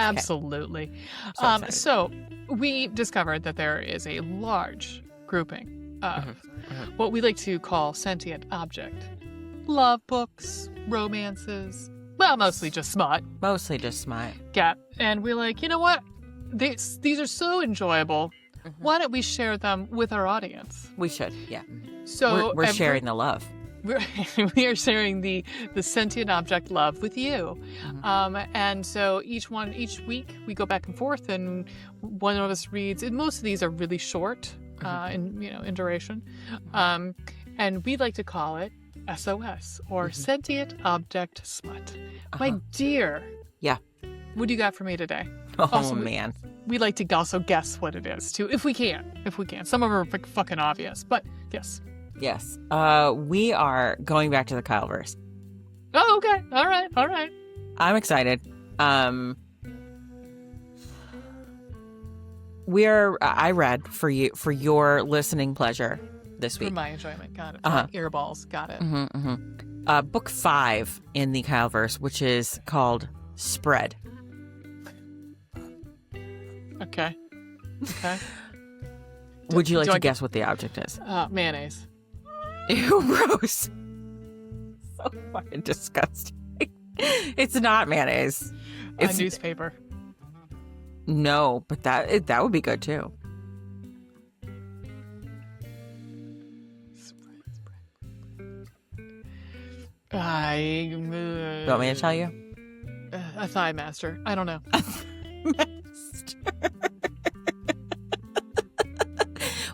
Absolutely. So we discovered that there is a large grouping of what we like to call sentient object love books, romances. Well, mostly just smut. Mostly just smut. Yeah. And we're like, you know what? These are so enjoyable. Why don't we share them with our audience? We should, yeah. So we're sharing the love. We are sharing the sentient object love with you. And so each week we go back and forth, and one of us reads, and most of these are really short in duration. And we like to call it S.O.S. or Sentient Object Smuht. My dear. Yeah. What do you got for me today? Oh, also, man. We like to also guess what it is, too, if we can. Some of them are fucking obvious, but yes. Yes. We are going back to the Kyleverse. Oh, okay. All right. I'm excited. I read for your listening pleasure this week. For my enjoyment. Got it. Earballs. Got it. Book 5 in the Kyleverse, which is called Spread. Okay. Would you like to guess what the object is? Mayonnaise. Ew, gross. So fucking disgusting. It's not mayonnaise. It's newspaper. No, but that would be good too. You want me to tell you? A thigh master. I don't know.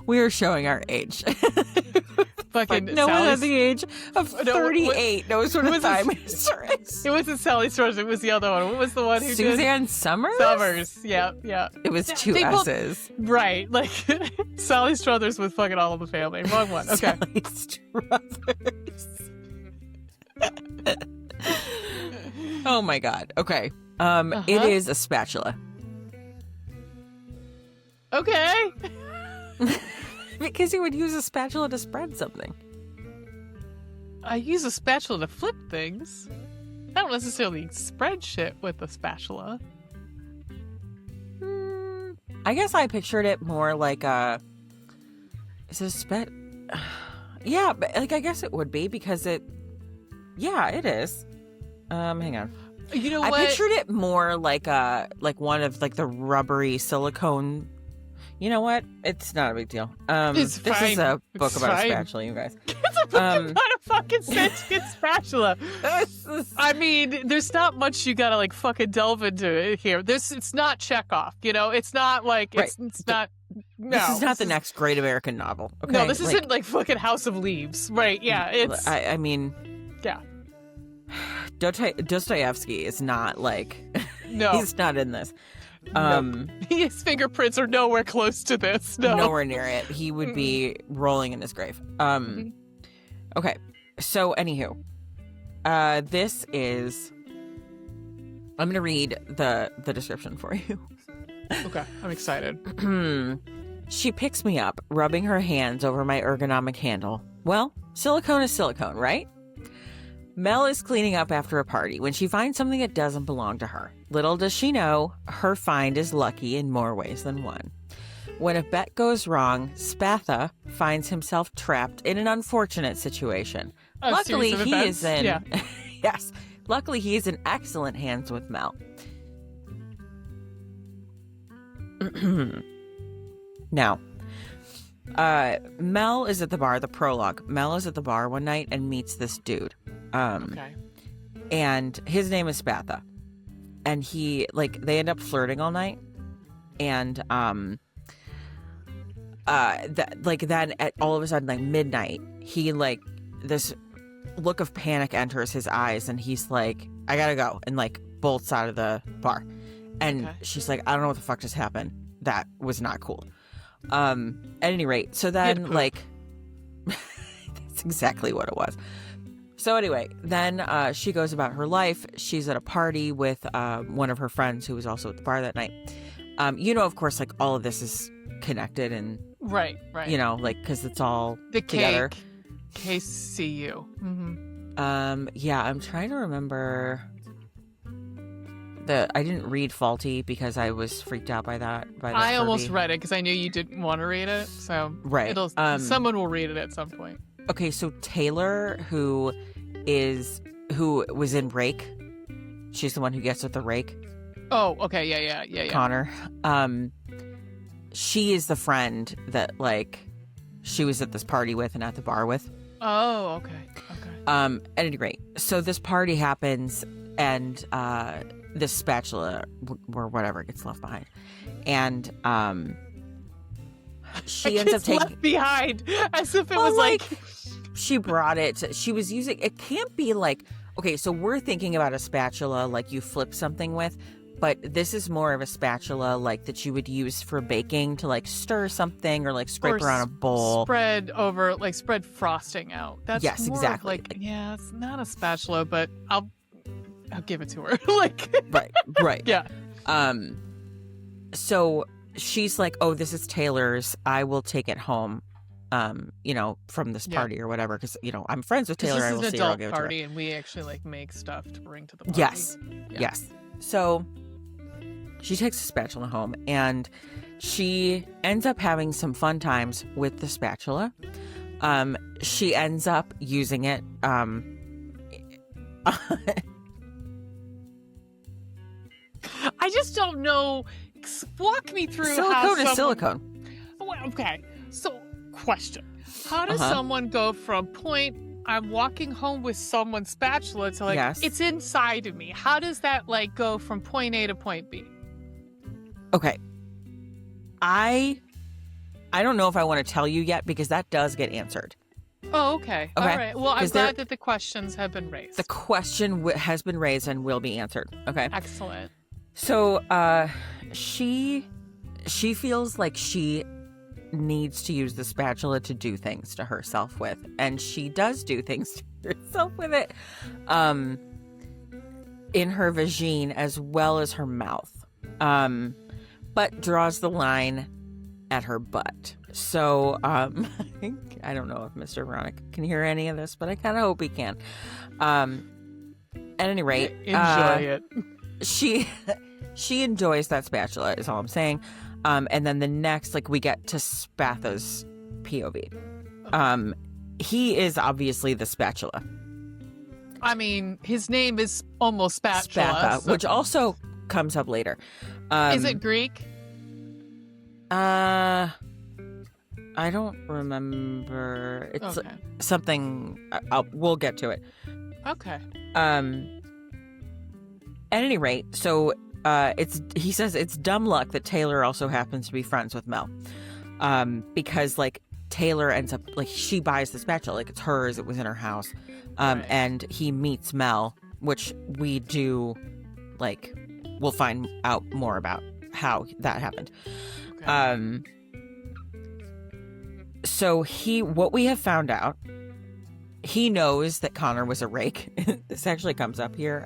We are showing our age. Fucking no one at the age of 38 knows what a thigh master is. It wasn't Sally Struthers. It was the other one. What was the one who Suzanne Summers? Summers. Yeah. It was two S's. Right. Like Sally Struthers with fucking All of the Family. Wrong one. Okay. Sally Struthers. Oh my God. Okay. It is a spatula. Okay. Because you would use a spatula to spread something. I use a spatula to flip things. I don't necessarily spread shit with a spatula. I guess I pictured it more like a... Is it a Yeah, but I guess it would be because it... Yeah, it is. Hang on. You know what? I pictured it more like one of the rubbery silicone... You know what? It's not a big deal. This is a book about a spatula, you guys. It's a book about a fucking sentient spatula. I mean, there's not much you gotta fucking delve into here. It's not Chekhov, it's not like it's not. No, this is not the next great American novel. Okay? No, this isn't fucking House of Leaves, right? Yeah, it's. I mean, yeah. Dostoevsky is not No, he's not in this. Nope. His fingerprints are nowhere close to this. No. Nowhere near it. He would be rolling in his grave. Okay. So, anywho, this is. I'm going to read the description for you. Okay, I'm excited. She picks me up, rubbing her hands over my ergonomic handle. Well, silicone is silicone, right? Mel is cleaning up after a party when she finds something that doesn't belong to her. Little does she know, her find is lucky in more ways than one. When a bet goes wrong, Spatha finds himself trapped in an unfortunate situation. Luckily, he is in... Yeah. Yes. Luckily, he is in excellent hands with Mel. Now, Mel is at the bar, the prologue. Mel is at the bar one night and meets this dude. Okay. And his name is Spatha. And he, they end up flirting all night. And, then at all of a sudden, midnight, he, this look of panic enters his eyes. And he's like, I gotta go. And, bolts out of the bar. And she's like, I don't know what the fuck just happened. That was not cool. At any rate, so then, that's exactly what it was. So anyway, then she goes about her life. She's at a party with one of her friends who was also at the bar that night. Of course, all of this is connected and... Right. Because it's all the together. KCU. Yeah, I'm trying to remember I didn't read Faulty because I was freaked out by that. I almost read it because I knew you didn't want to read it. So right. Someone will read it at some point. Okay, so Taylor, who was in Rake, she's the one who gets with the rake. Oh, okay, yeah. Connor. She is the friend that like she was at this party with and at the bar with. Oh, okay. At any rate, so this party happens and this spatula or whatever gets left behind, and she ends up taking left behind as if it was like she brought it. She was using it. Can't be like okay. So we're thinking about a spatula like you flip something with. But this is more of a spatula like that you would use for baking to like stir something or like scrape around a bowl. Spread frosting out. That's yes, more exactly. Like yeah, it's not a spatula, but I'll give it to her. Like right. Yeah. So she's like, "Oh, this is Taylor's. I will take it home." From this party or whatever, because I'm friends with Taylor. I will see her. I'll give it to her. Party, and we actually like make stuff to bring to the party. Yes. So she takes the spatula home, and she ends up having some fun times with the spatula. She ends up using it. I just don't know. Walk me through silicone is silicone. Okay, so question: how does someone go from point I'm walking home with someone's spatula to like it's inside of me? How does that like go from point A to point B? Okay. I don't know if I want to tell you yet because that does get answered. Oh, okay. All right. Well, I'm glad that the questions have been raised. The question has been raised and will be answered. Okay. Excellent. So, she feels like she needs to use the spatula to do things to herself with, and she does do things to herself with it, in her vagine as well as her mouth. But draws the line at her butt. So, I don't know if Mr. Veronica can hear any of this, but I kind of hope he can. At any rate, enjoy it. She enjoys that spatula, is all I'm saying. And then the next, we get to Spatha's POV. He is obviously the spatula. I mean, his name is almost Spatula. Which also comes up later. Is it Greek? I don't remember. It's something. We'll get to it. Okay. At any rate, so he says it's dumb luck that Taylor also happens to be friends with Mel, because Taylor ends up she buys the spatula, it's hers. It was in her house, right. And he meets Mel, which we do we'll find out more about how that happened. Okay. So what we have found out, he knows that Connor was a rake. This actually comes up here.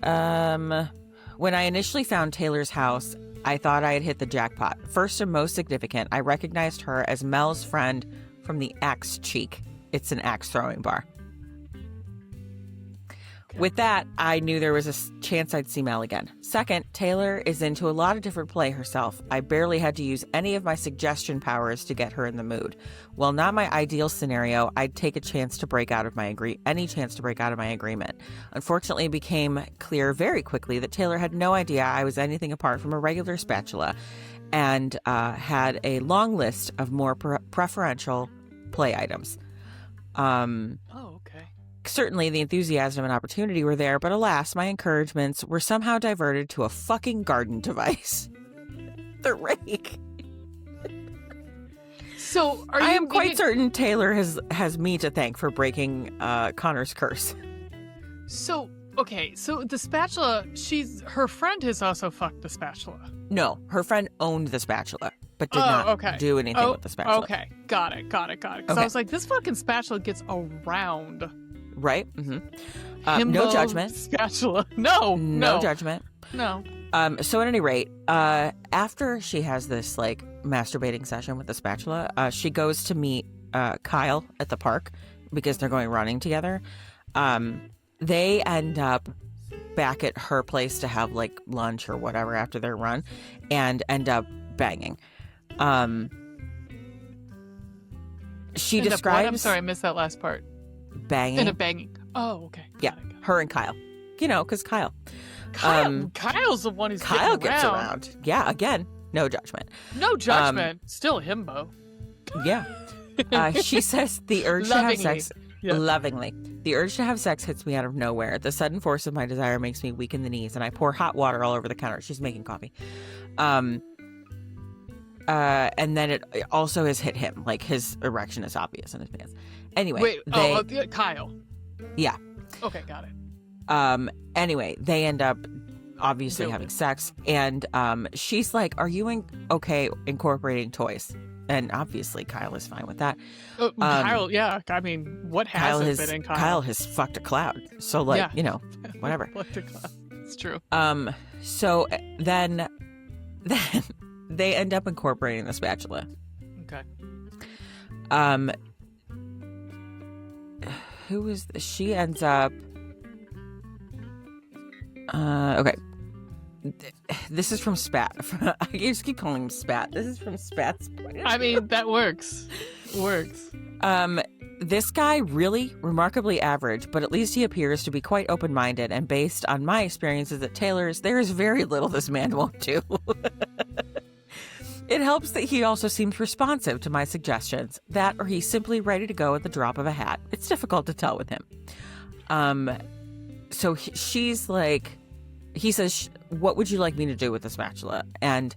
When I initially found Taylor's house, I thought I had hit the jackpot. First and most significant, I recognized her as Mel's friend from the Axe Cheek. It's an axe throwing bar. With that, I knew there was a chance I'd see Mel again. Second, Taylor is into a lot of different play herself. I barely had to use any of my suggestion powers to get her in the mood. While not my ideal scenario, I'd take any chance to break out of my agreement. Unfortunately, it became clear very quickly that Taylor had no idea I was anything apart from a regular spatula, and had a long list of more preferential play items. Certainly, the enthusiasm and opportunity were there, but alas, my encouragements were somehow diverted to a fucking garden device. The rake. So, I am quite certain Taylor has me to thank for breaking Connor's curse. So the spatula, her friend has also fucked the spatula. No, her friend owned the spatula, but did not do anything with the spatula. Okay, got it. Because I was like, this fucking spatula gets around. Right? Mm-hmm. No judgment. Spatula. No judgment. No. So at any rate, after she has this masturbating session with the spatula, she goes to meet Kyle at the park because they're going running together. They end up back at her place to have like lunch or whatever after their run and end up banging. She describes... I'm sorry, I missed that last part. Banging. End up banging. Oh, okay. Yeah, her and Kyle. You know, because Kyle. Kyle's the one who's Kyle getting gets around. around. Yeah, again, no judgment. No judgment. Still a himbo. Yeah. She says the urge to have sex... Yeah. Lovingly. The urge to have sex hits me out of nowhere. The sudden force of my desire makes me weak in the knees, and I pour hot water all over the counter. She's making coffee. And then it also has hit him. Like, his erection is obvious in his pants. Anyway. Wait, Kyle. Yeah. Okay, got it. Anyway, they end up obviously having sex, and she's like, are you okay incorporating toys? And obviously Kyle is fine with that. Kyle, yeah. I mean, what hasn't been in Kyle? Kyle has fucked a cloud. So, like, you know, whatever. Fucked a cloud. It's true. So then they end up incorporating the spatula. Okay. Who is this? She ends up... okay. This is from Spat. I just keep calling him Spat. This is from Spat's point of view. I mean, that works. Works. This guy really remarkably average, but at least he appears to be quite open-minded, and based on my experiences at Taylor's, there is very little this man won't do. It helps that he also seems responsive to my suggestions, that or he's simply ready to go at the drop of a hat. It's difficult to tell with him. So she's like, he says, what would you like me to do with the spatula? And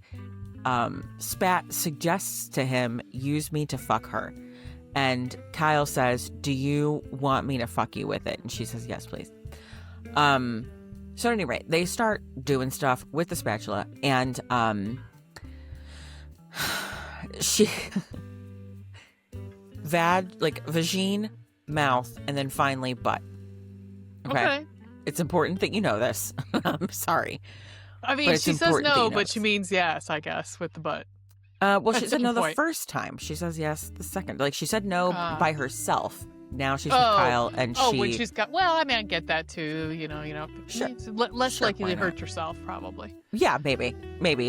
Spat suggests to him, use me to fuck her. And Kyle says, do you want me to fuck you with it? And she says, yes, please. So at any rate, they start doing stuff with the spatula, and she vagine, mouth, and then finally butt. Okay. It's important that you know this. I'm sorry. I mean, she says no, but she means yes, I guess, with the butt. Well, she said no the first time. She says yes the second. Like, she said no by herself. Now she's with Kyle, and when she's got... Well, I mean, I get that, too. You know, sure. It's less likely to hurt yourself, probably. Yeah, maybe.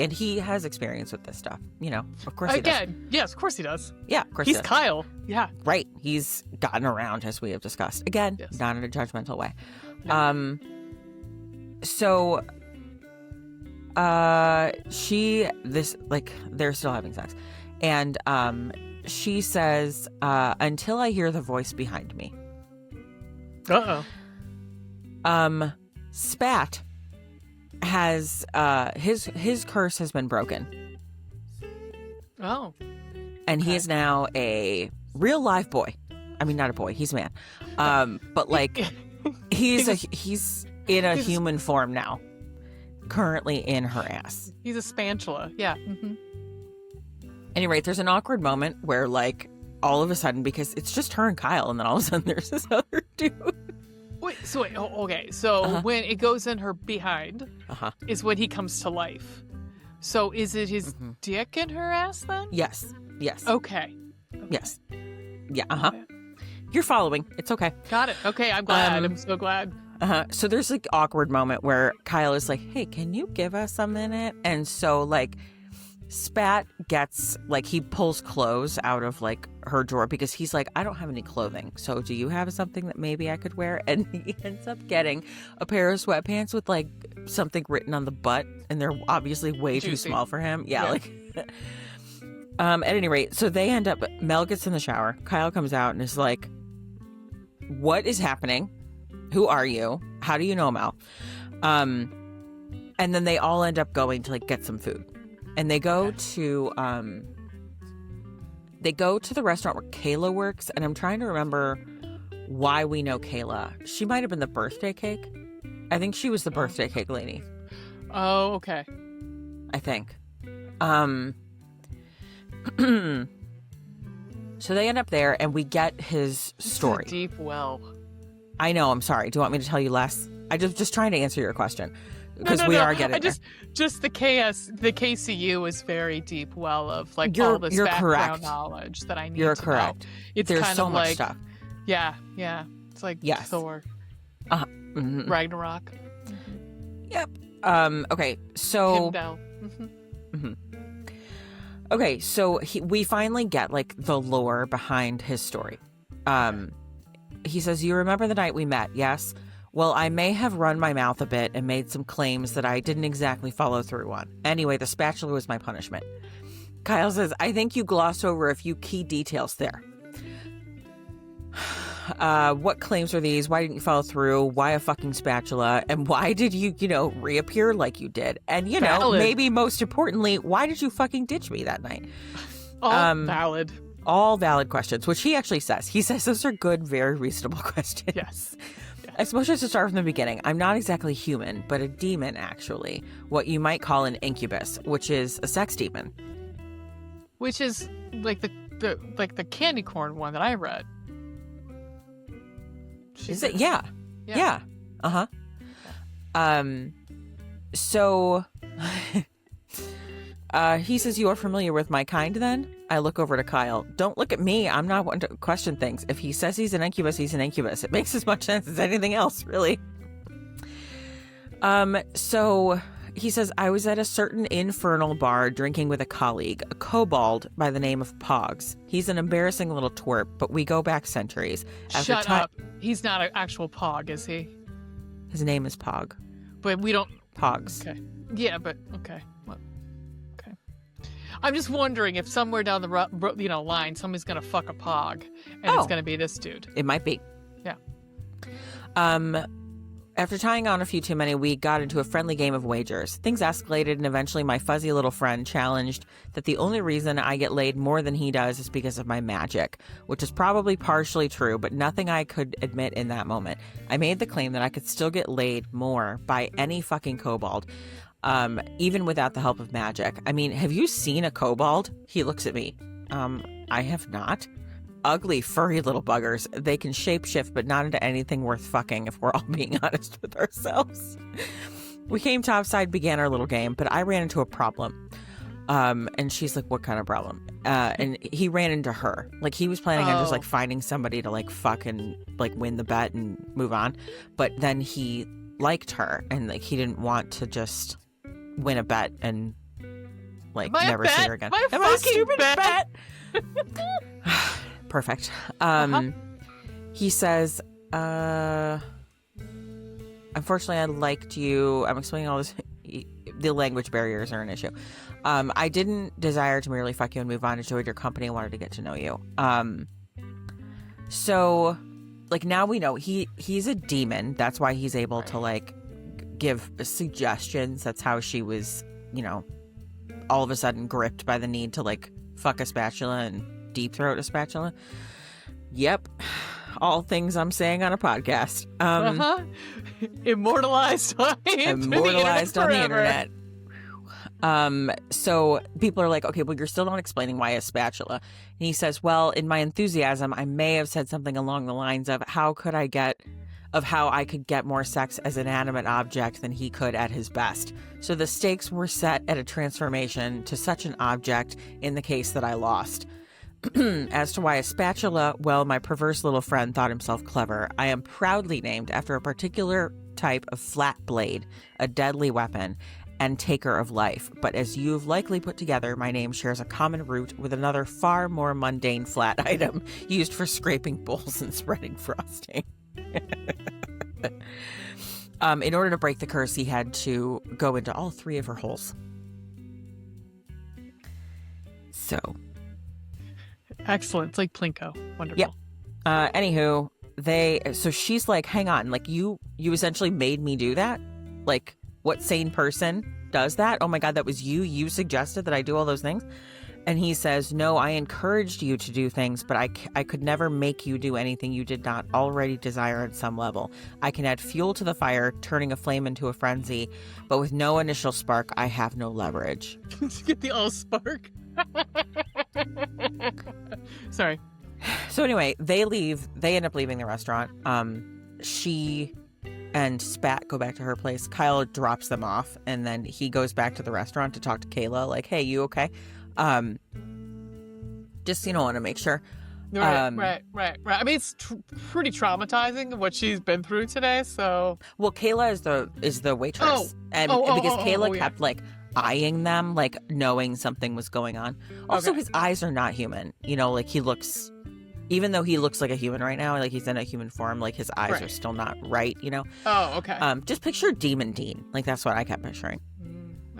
And he has experience with this stuff. You know, of course he does. Yes, of course he does. Yeah, of course He's Kyle. Yeah. Right. He's gotten around, as we have discussed. Again, not in a judgmental way. No. So... they're still having sex, and she says, until I hear the voice behind me. Spat has his curse has been broken. Oh. And he is now a real live boy. I mean, not a boy, he's a man. But like he's in a human form now. Currently in her ass. He's a spatula. Yeah. Mm-hmm. Any rate, there's an awkward moment where, like, all of a sudden, because it's just her and Kyle, and then all of a sudden there's this other dude. Okay. So when it goes in her behind is when he comes to life. So is it his dick in her ass then? Yes. Okay. Yes. Yeah. Okay. You're following. It's okay. Got it. Okay, I'm glad. I'm so glad. So there's like awkward moment where Kyle is like, hey, can you give us a minute? And so like Spat gets like, he pulls clothes out of like her drawer because he's like, I don't have any clothing. So do you have something that maybe I could wear? And he ends up getting a pair of sweatpants with like something written on the butt. And they're obviously way too small for him. Yeah. Like, at any rate, so they end up, Mel gets in the shower. Kyle comes out and is like, what is happening? Who are you? How do you know Mel? And then they all end up going to like get some food, and they go to the restaurant where Kayla works. And I'm trying to remember why we know Kayla. She might have been the birthday cake. I think she was the birthday cake lady. Oh, okay. I think. So they end up there, and we get his story. It's a deep well. I know. I'm sorry. Do you want me to tell you less? I just trying to answer your question because we are getting there. Just the KCU is very deep well of like all this background knowledge that I need. You're to correct. know. It's There's kind so of much like, stuff. Yeah. It's like Thor, Ragnarok. Yep. Okay, so... Him down. Okay, so we finally get, like, the lore behind his story. He says, you remember the night we met, yes? Well, I may have run my mouth a bit and made some claims that I didn't exactly follow through on. Anyway, the spatula was my punishment. Kyle says, I think you glossed over a few key details there. What claims are these? Why didn't you follow through? Why a fucking spatula? And why did you, reappear like you did? And, Valid. maybe most importantly, why did you fucking ditch me that night? All valid. All valid questions, which he actually says. He says those are good, very reasonable questions. Yes. I suppose just to start from the beginning, I'm not exactly human, but a demon, actually. What you might call an incubus, which is a sex demon. Which is like the candy corn one that I read. Is it? Yeah. Uh-huh. So he says, you are familiar with my kind then? I look over to Kyle. Don't look at me. I'm not one to question things. If he says he's an incubus, he's an incubus. It makes as much sense as anything else, really. So he says, I was at a certain infernal bar drinking with a colleague, a kobold by the name of Pogs. He's an embarrassing little twerp, but we go back centuries. Shut up. He's not an actual Pog, is he? His name is Pog. But we don't... Pogs. Okay. Yeah, but... Okay. Well, okay. I'm just wondering if somewhere down the line, somebody's going to fuck a Pog, and it's going to be this dude. It might be. Yeah. After tying on a few too many, we got into a friendly game of wagers. Things escalated, and eventually my fuzzy little friend challenged that the only reason I get laid more than he does is because of my magic, which is probably partially true, but nothing I could admit in that moment. I made the claim that I could still get laid more by any fucking kobold, even without the help of magic. I mean, have you seen a kobold? He looks at me. I have not. Ugly, furry little buggers. They can shapeshift, but not into anything worth fucking, if we're all being honest with ourselves. We came topside, began our little game, but I ran into a problem. And she's like, what kind of problem? And he ran into her. Like, he was planning on just, like, finding somebody to, like, fuck and, like, win the bet and move on. But then he liked her, and, like, he didn't want to just win a bet and, like, never see her again. Am I a stupid bet? Perfect. He says, unfortunately, I liked you. I'm explaining all this. The language barriers are an issue. I didn't desire to merely fuck you and move on. Enjoyed your company. I wanted to get to know you. So, like, now we know he's a demon. That's why he's able to, like, give suggestions. That's how she was, all of a sudden gripped by the need to, like, fuck a spatula and deep throat a spatula. Yep. All things I'm saying on a podcast. Immortalized on the internet. So people are like, okay, well, you're still not explaining why a spatula. And he says, well, in my enthusiasm, I may have said something along the lines of how I could get more sex as an animate object than he could at his best. So the stakes were set at a transformation to such an object in the case that I lost. As to why a spatula, well, my perverse little friend thought himself clever. I am proudly named after a particular type of flat blade, a deadly weapon, and taker of life. But as you've likely put together, my name shares a common root with another far more mundane flat item used for scraping bowls and spreading frosting. In order to break the curse, he had to go into all three of her holes. So... Excellent. It's like Plinko. Wonderful. Yep. Anywho, so she's like, hang on, like you essentially made me do that? Like, what sane person does that? Oh my God, that was you? You suggested that I do all those things? And he says, no, I encouraged you to do things, but I could never make you do anything you did not already desire at some level. I can add fuel to the fire, turning a flame into a frenzy, but with no initial spark, I have no leverage. Get the all spark. Sorry. So anyway, they end up leaving the restaurant. She and Spat go back to her place. Kyle drops them off, and then he goes back to the restaurant to talk to Kayla, like, hey, you okay? Just, want to make sure. Right. I mean, it's pretty traumatizing what she's been through today. So, well, Kayla is the waitress, and because Kayla kept like eyeing them, like knowing something was going on. Also, his eyes are not human. You know, like he looks, even though he looks like a human right now, like he's in a human form, like his eyes are still not right. You know. Oh, okay. Just picture Demon Dean. Like that's what I kept picturing.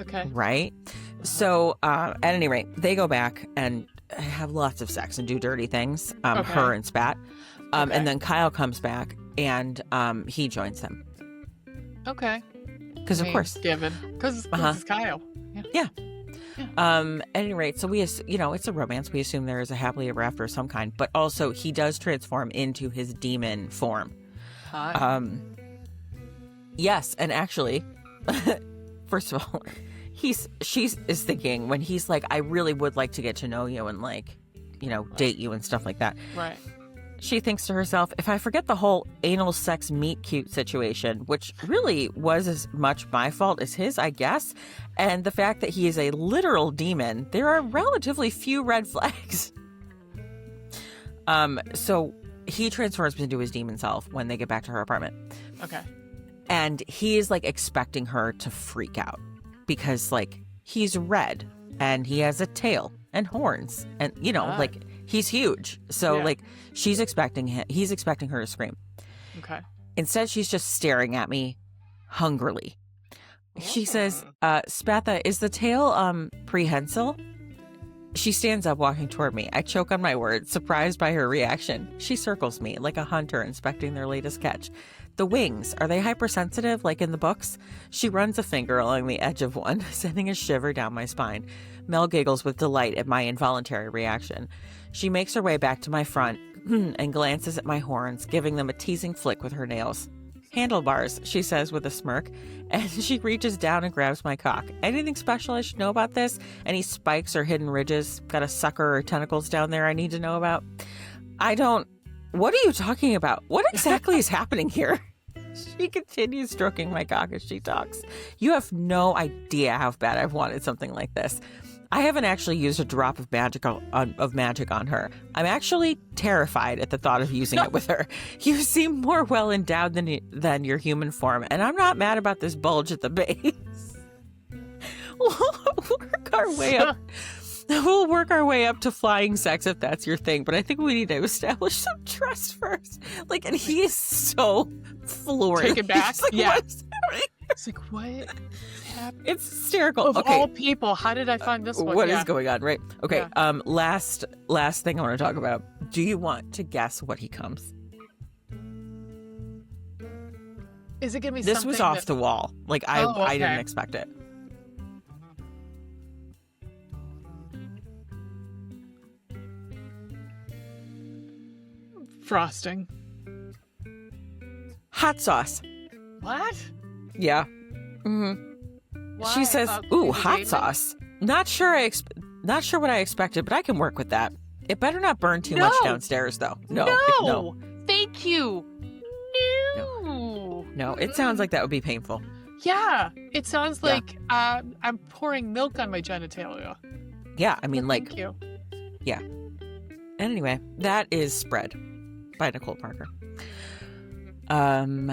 Okay. Right. So, at any rate, they go back and have lots of sex and do dirty things. Her and Spat. And then Kyle comes back and he joins them. Okay. Because of course, because it's Kyle. Yeah. At any rate, so it's a romance. We assume there is a happily ever after of some kind, but also he does transform into his demon form. Hi. Yes, and actually, first of all, she is thinking when he's like, I really would like to get to know you and like, date you and stuff like that. Right. She thinks to herself, if I forget the whole anal sex meet cute situation, which really was as much my fault as his, I guess, and the fact that he is a literal demon, there are relatively few red flags. So he transforms into his demon self when they get back to her apartment. Okay. And he is like expecting her to freak out because like he's red and he has a tail and horns and like he's huge. So like he's expecting her to scream. Okay. Instead, she's just staring at me hungrily. She says, Spatha, is the tail prehensile? She stands up, walking toward me. I choke on my words, surprised by her reaction. She circles me like a hunter inspecting their latest catch. The wings, are they hypersensitive like in the books? She runs a finger along the edge of one, sending a shiver down my spine. Mel giggles with delight at my involuntary reaction. She makes her way back to my front and glances at my horns, giving them a teasing flick with her nails. Handlebars, she says with a smirk, and she reaches down and grabs my cock. Anything special I should know about this? Any spikes or hidden ridges? Got a sucker or tentacles down there I need to know about? What are you talking about? What exactly is happening here? She continues stroking my cock as she talks. You have no idea how bad I've wanted something like this. I haven't actually used a drop of magic on her. I'm actually terrified at the thought of using it with her. You seem more well endowed than your human form, and I'm not mad about this bulge at the base. We'll work our way up to flying sex if that's your thing, but I think we need to establish some trust first. Like, and he is so floored. Take it back. Like, yeah. What's happening? It's like, what is happening? It's hysterical. Of all people, how did I find this one? What is going on? Right. Okay. Yeah. Last thing I want to talk about. Do you want to guess what he comes? Is it gonna be this something was off the wall. Like I didn't expect it. Frosting. Hot sauce. What? Yeah. Mm-hmm. Why? She says, "Ooh, hot sauce." Not sure what I expected, but I can work with that. It better not burn too much downstairs, though. No. Thank you. No. It sounds like that would be painful. Yeah. It sounds like I'm pouring milk on my genitalia. Yeah. I mean, Thank you. Yeah. Anyway, that is Spread by Nicole Parker. I'm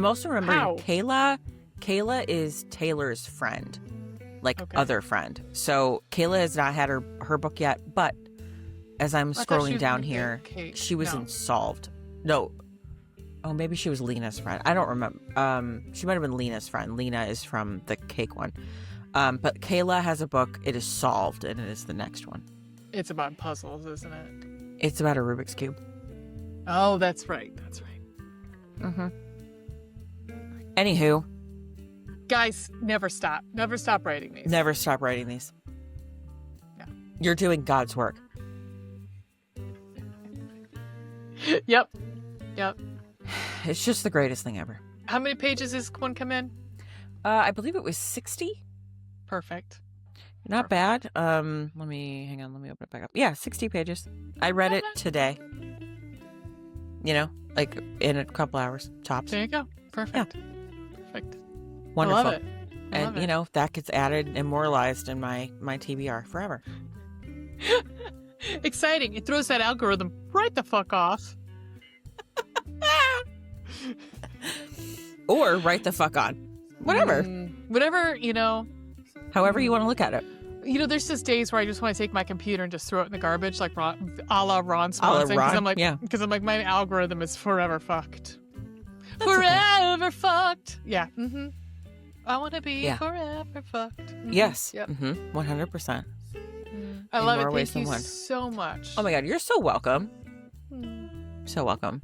also remembering Kayla is Taylor's friend, other friend. So Kayla has not had her book yet, but as I'm scrolling down here, she was in Solved. No. Oh, maybe she was Lena's friend. I don't remember. She might have been Lena's friend. Lena is from the cake one. But Kayla has a book. It is Solved, and it is the next one. It's about puzzles, isn't it? It's about a Rubik's Cube. Oh, that's right. Mm-hmm. Anywho. Guys, never stop. Never stop writing these. Never stop writing these. Yeah. You're doing God's work. Yep. It's just the greatest thing ever. How many pages does one come in? I believe it was 60. Perfect. Not bad. Let me open it back up. Yeah, 60 pages. I read it today. Like in a couple hours, tops. There you go. Perfect. Yeah. Perfect. Wonderful. I love it. And that gets added, immortalized in my TBR forever. Exciting. It throws that algorithm right the fuck off. Or right the fuck on. Whatever. Whatever, However you want to look at it. There's just days where I just want to take my computer and just throw it in the garbage, like a la Ron Swanson. Ron, Because I'm like, my algorithm is forever fucked. Forever fucked. Yeah. Mm-hmm. I want to be forever fucked. Mm-hmm. Yes. Yep. 100%. I love it. ways Thank than you one. so much. Oh my God, you're so welcome. So welcome.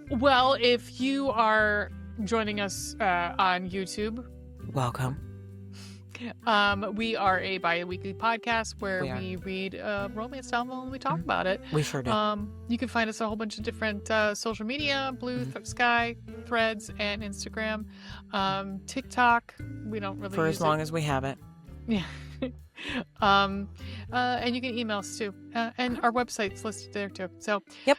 Well, if you are joining us on YouTube, welcome. We are a bi-weekly podcast where we read a romance novel and we talk about it. We sure do. You can find us a whole bunch of different social media, Blue Sky, Threads, and Instagram. TikTok, we don't really For use as long as we have it. Yeah. And you can email us too. And our website's listed there too. So, yep.